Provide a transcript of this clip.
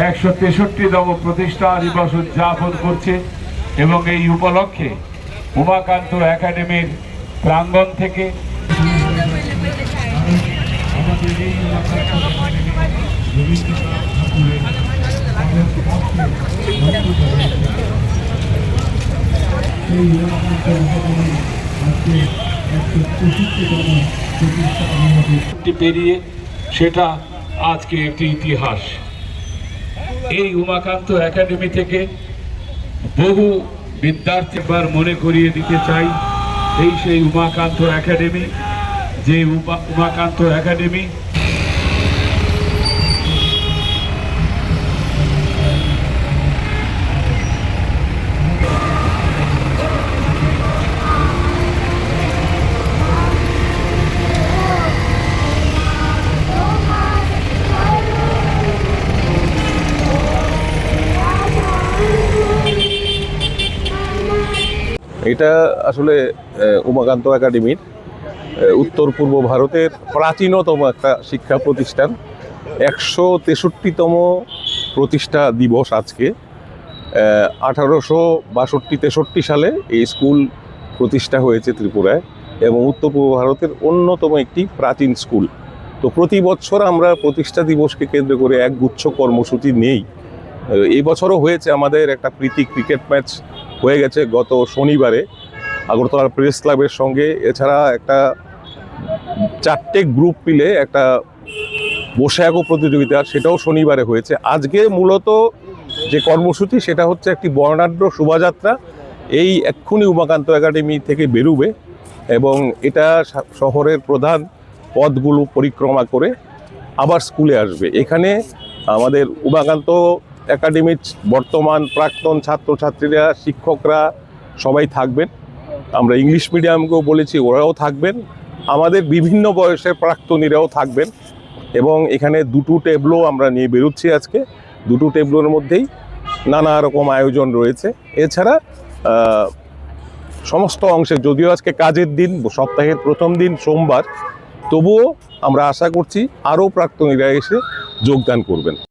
163তম প্রতিষ্ঠা দিবস উদযাপন করছে এবং এই উপলক্ষে উমাকান্ত একাডেমির প্রাঙ্গণ থেকে পেরিয়ে সেটা আজকে একটি ইতিহাস। এই উমাকান্ত একাডেমি থেকে বহু বিদ্যার্থী বার মনে করিয়ে দিতে চাই, এই সেই উমাকান্ত একাডেমি, যে উমাকান্ত একাডেমি এটা আসলে উমাকান্ত একাডেমির উত্তর পূর্ব ভারতের প্রাচীনতম একটা শিক্ষা প্রতিষ্ঠান। 163তম প্রতিষ্ঠা দিবস আজকে। 1862-63 সালে এই স্কুল প্রতিষ্ঠা হয়েছে ত্রিপুরায় এবং উত্তর পূর্ব ভারতের অন্যতম একটি প্রাচীন স্কুল। তো প্রতি বছর আমরা প্রতিষ্ঠা দিবসকে কেন্দ্র করে একগুচ্ছ কর্মসূচি নেই। এই বছরও হয়েছে, আমাদের একটা প্রীতি ক্রিকেট ম্যাচ হয়ে গেছে গত শনিবারে আগরতলা প্রেস ক্লাবের সঙ্গে। এছাড়া একটা 4টে গ্রুপ মিলে একটা বসে আঁকো প্রতিযোগিতা, সেটাও শনিবারে হয়েছে। আজকে মূলত যে কর্মসূচি সেটা হচ্ছে একটি বর্ণাঢ্য শোভাযাত্রা এই এক্ষুনি উমাকান্ত একাডেমি থেকে বেরোবে এবং এটা শহরের প্রধান পথগুলো পরিক্রমা করে আবার স্কুলে আসবে। এখানে আমাদের উমাকান্ত একাডেমির বর্তমান প্রাক্তন ছাত্রছাত্রীরা, শিক্ষকরা সবাই থাকবেন। আমরা ইংলিশ মিডিয়ামকেও বলেছি, ওরাও থাকবেন। আমাদের বিভিন্ন বয়সের প্রাক্তনীরাও থাকবেন এবং এখানে 2টো টেবলও আমরা নিয়ে বেরোচ্ছি আজকে। 2টো টেবলের মধ্যেই নানা রকম আয়োজন রয়েছে। এছাড়া সমস্ত অংশে, যদিও আজকে কাজের দিন, সপ্তাহের প্রথম দিন সোমবার, তবুও আমরা আশা করছি আরও প্রাক্তনীরা এসে যোগদান করবেন।